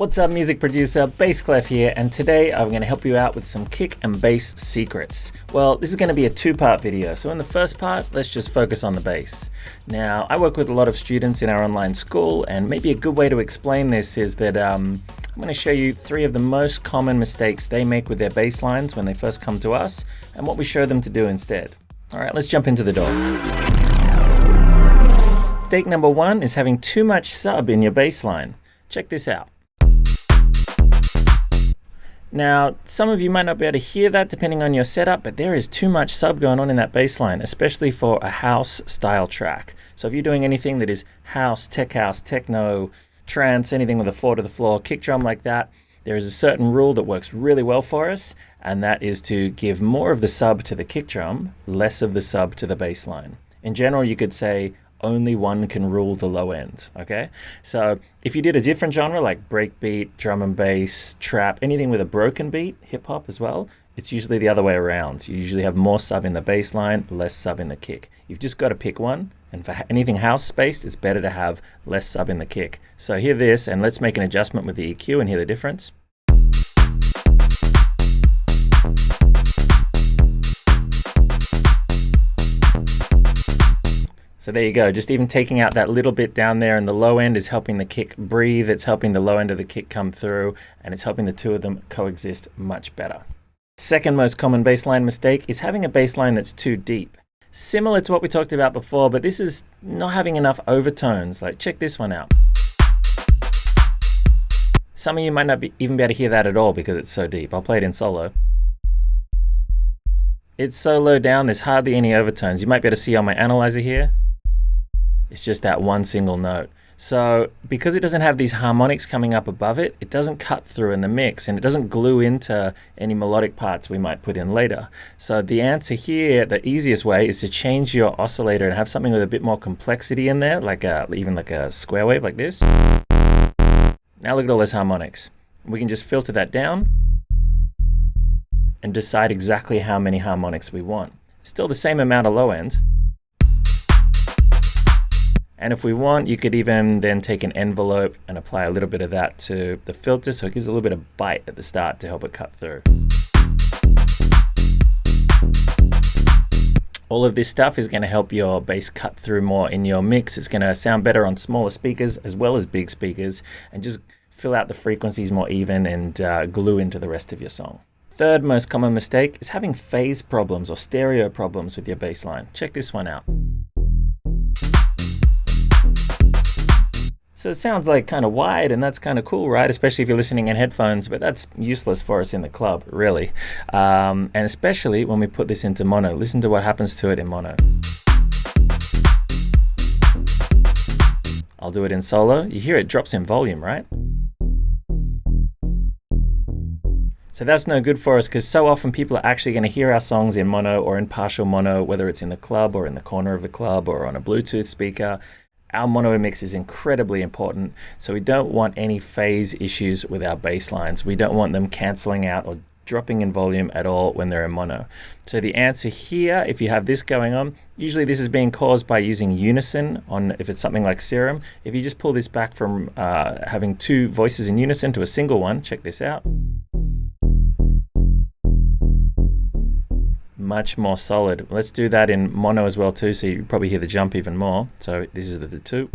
What's up, music producer, Bass Clef here, and today I'm going to help you out with some kick and bass secrets. Well, this is going to be a two-part video, so in the first part, let's just focus on the bass. Now, I work with a lot of students in our online school, and maybe a good way to explain this is that I'm going to show you 3 of the most common mistakes they make with their bass lines when they first come to us, and what we show them to do instead. Alright, let's jump into the door. Mistake number 1 is having too much sub in your bass line. Check this out. Now, some of you might not be able to hear that depending on your setup, but there is too much sub going on in that bass line, especially for a house style track. So if you're doing anything that is house, techno, trance, anything with a 4 to the floor, kick drum like that, there is a certain rule that works really well for us, and that is to give more of the sub to the kick drum, less of the sub to the bass line. In general, you could say only one can rule the low end, okay? So if you did a different genre like breakbeat, drum and bass, trap, anything with a broken beat, hip hop as well, it's usually the other way around. You usually have more sub in the bass line, less sub in the kick. You've just got to pick one, and for anything house-based, it's better to have less sub in the kick. So hear this, and let's make an adjustment with the EQ and hear the difference. So there you go, just even taking out that little bit down there in the low end is helping the kick breathe, it's helping the low end of the kick come through, and it's helping the two of them coexist much better. Second most common bass line mistake is having a bass line that's too deep. Similar to what we talked about before, but this is not having enough overtones. Like, check this one out. Some of you might not even be able to hear that at all because it's so deep. I'll play it in solo. It's so low down, there's hardly any overtones. You might be able to see on my analyzer here. It's just that one single note. So because it doesn't have these harmonics coming up above it, it doesn't cut through in the mix, and it doesn't glue into any melodic parts we might put in later. So the answer here, the easiest way, is to change your oscillator and have something with a bit more complexity in there, like even like a square wave like this. Now look at all those harmonics. We can just filter that down and decide exactly how many harmonics we want. Still the same amount of low end. And if we want, you could even then take an envelope and apply a little bit of that to the filter, so it gives a little bit of bite at the start to help it cut through. All of this stuff is going to help your bass cut through more in your mix. It's going to sound better on smaller speakers as well as big speakers, and just fill out the frequencies more even and glue into the rest of your song. Third most common mistake is having phase problems or stereo problems with your bass line. Check this one out. So it sounds like kind of wide, and that's kind of cool, right? Especially if you're listening in headphones, but that's useless for us in the club, really. And especially when we put this into mono. Listen to what happens to it in mono. I'll do it in solo. You hear it drops in volume, right? So that's no good for us, because so often people are actually going to hear our songs in mono or in partial mono, whether it's in the club or in the corner of the club or on a Bluetooth speaker. Our mono mix is incredibly important, so we don't want any phase issues with our bass lines. We don't want them cancelling out or dropping in volume at all when they're in mono. So the answer here, if you have this going on, usually this is being caused by using unison on, if it's something like Serum. If you just pull this back from having 2 voices in unison to a single one, check this out. Much more solid. Let's do that in mono as well too, so you probably hear the jump even more. So this is the 2.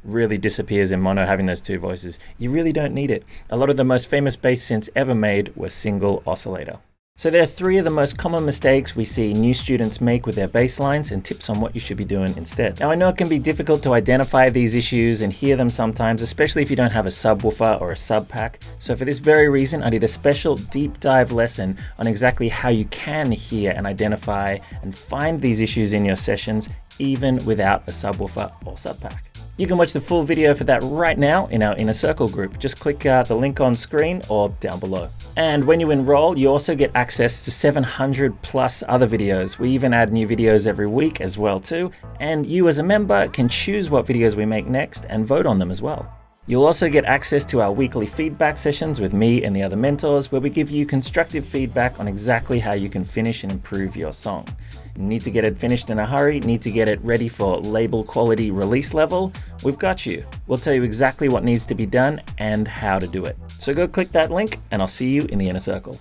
Really disappears in mono having those 2 voices. You really don't need it. A lot of the most famous bass synths ever made were single oscillator. So there are 3 of the most common mistakes we see new students make with their bass lines, and tips on what you should be doing instead. Now, I know it can be difficult to identify these issues and hear them sometimes, especially if you don't have a subwoofer or a sub pack. So for this very reason, I did a special deep dive lesson on exactly how you can hear and identify and find these issues in your sessions, even without a subwoofer or sub pack. You can watch the full video for that right now in our Inner Circle group. Just click the link on screen or down below. And when you enroll, you also get access to 700 plus other videos. We even add new videos every week as well too. And you as a member can choose what videos we make next and vote on them as well. You'll also get access to our weekly feedback sessions with me and the other mentors, where we give you constructive feedback on exactly how you can finish and improve your song. You need to get it finished in a hurry, need to get it ready for label quality release level? We've got you. We'll tell you exactly what needs to be done and how to do it. So go click that link and I'll see you in the inner circle.